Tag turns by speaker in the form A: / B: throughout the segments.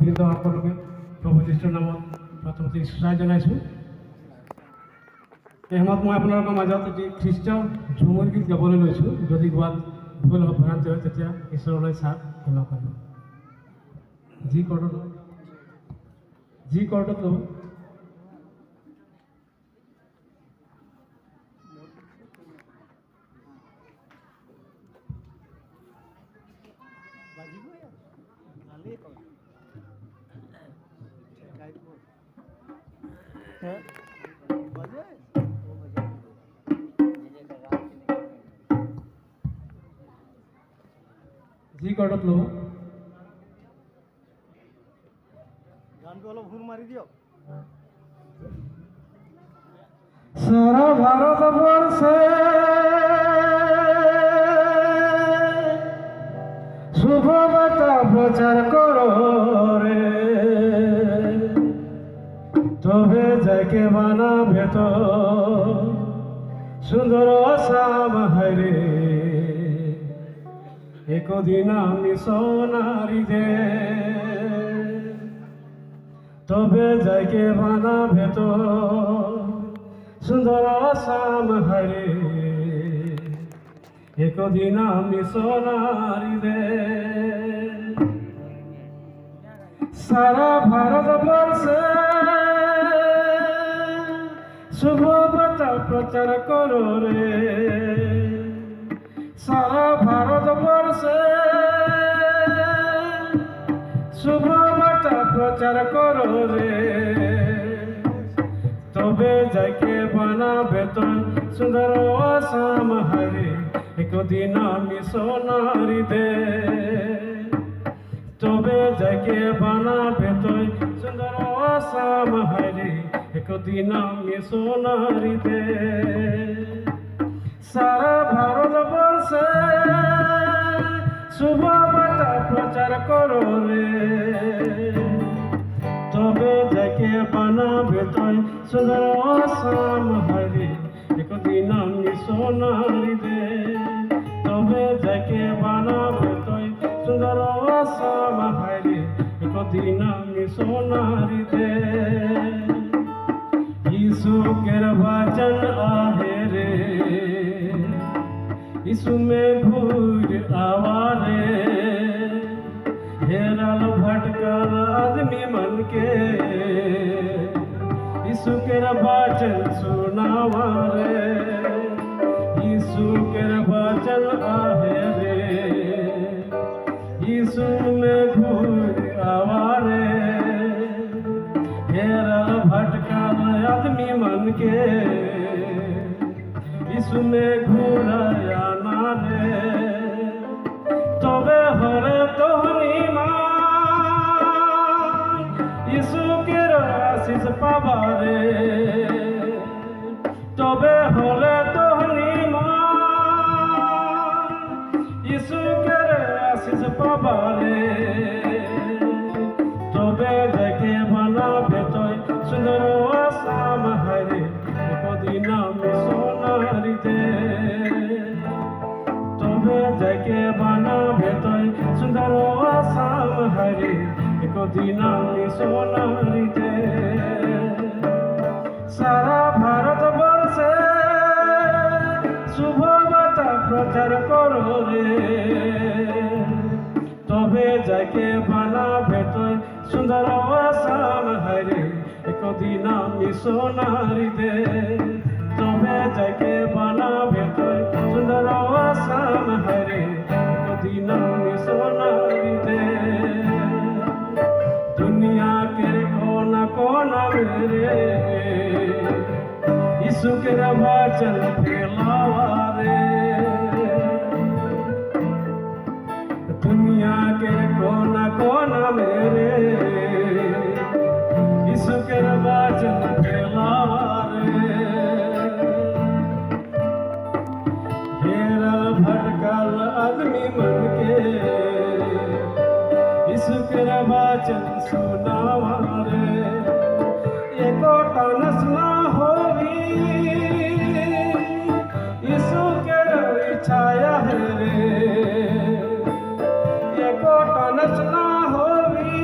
A: ভক্তবৃন্দ সকলোকে প্ৰভু যীশুৰ নামত প্ৰথমতে ঈশ্বৰ জনাইছোঁ। এই সময়ত মই আপোনালোকৰ মাজত এটি খ্ৰীষ্ট ঝুমুৰ গীত গাবলৈ লৈছোঁ। যদি গোৱাত ভুল ভ্ৰান্তি হয় তেতিয়া ঈশ্বৰলৈ চাপ ক্ষমা কৰিব। যি কৰ্ডত ল'ব যি কৰ্ডত ল'ব
B: গানটো অলপ সুৰ মাৰি দিয়ক।
A: সারা ভারতবর্ষে শুভবার্তা প্রচার করো রে, তবে যাকে বানাবে তো সুন্দর আসাম হারে, একদিন আমি সোনারিতে তবে যাকে বানাবে তো সুন্দর আসাম হারে, একদিন আমি সোনারিতে। সারা ভারতবর্ষে শুভবার্তা প্রচার করো রে, সারা ভারতবর্ষে শুভবার্তা প্রচার করো রে, তবে যাকে বানাবে তো সুন্দর আসাম হারে, একদিন আমি সোনারিতে তবে যাকে বানাবে তো সুন্দর আসাম হারে, একদিন আমি সোনারিতে। সারা ভারতবর্ষে শুভবার্তা প্রচার করো রে, তবে যাকে বানাবে তো সুন্দর আসাম হারে, একদিন আমি সোনারিতে তবে যাকে বানাবে তো সুন্দর আসাম হারে, একদিন আমি সোনারিতে। यीशु के वचन आहे रे, यीशु में घूर आवारे, हेरल भटकल आदमी मन के यीशु के वचन सुनावा रे, यीशु के वचन आहे रे, यीशु में घूर आवारे, हेरल भटकल आदमी मन के यीशु में घुराया ना रे, तबे हरे तोहनी मान यीशु के आशीष पावा रे, तबे हरे तोहनी मान यीशु के आशीष पावा रे, তবে যাকে বানাবে তো সুন্দর আসাম হারে, একদিন আমি সোনারিতে তবে যাকে বানাবে তো সুন্দর আসাম হারে, একদিন আমি সোনারিতে। সারা ভারতবর্ষে শুভবার্তা প্রচার করো রে, তবে যাকে বানাবে তো সুন্দর আসাম হারে, একদিন আমি সোনারিতে তবে যাকে বানাবে তো সুন্দর আসাম হারে, একদিন আমি সোনারিতে। दुनिया के कोना कोना मेरे यीशु के वचन फैलावा रे, दुनिया के कोना कोना मेरे यीशु के वचन फैलावा रे, हेरा भटकल आदमी मन के यीशु के वचन सुनावा रे, एको टनस ना होवी यीशु के छाया है रे, एको टनस ना होवी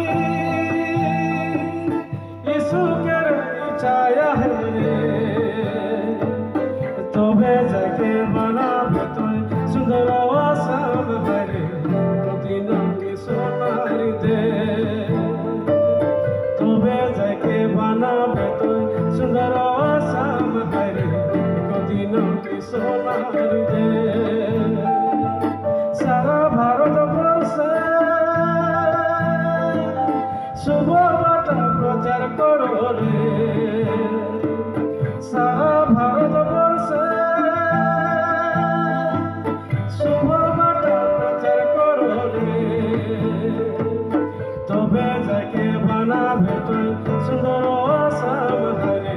A: শুভ বার্তা প্রচার করো রে সারা ভারতবর্ষে শুভ বার্তা প্রচার করো রে তবে যাকে বানাবে তুই সুন্দর আসাম হারে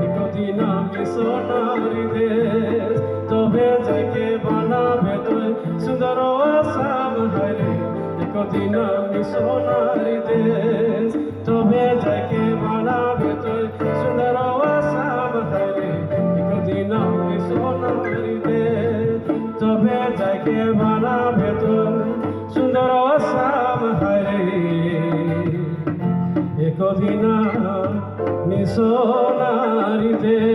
A: একদিন আমি সোনারি দেশ তবে যাকে বানাবে তুই সুন্দর আসাম হারে একদিন আমি সোনারি দেশ তবে যাকে বানাবে তুই সুন্দর আসাম হারে একদিন আমি সোনারি দেশ তবে যাকে বানাবে তুই সুন্দর আসাম হারে একদিন আমি সোনারি দেশ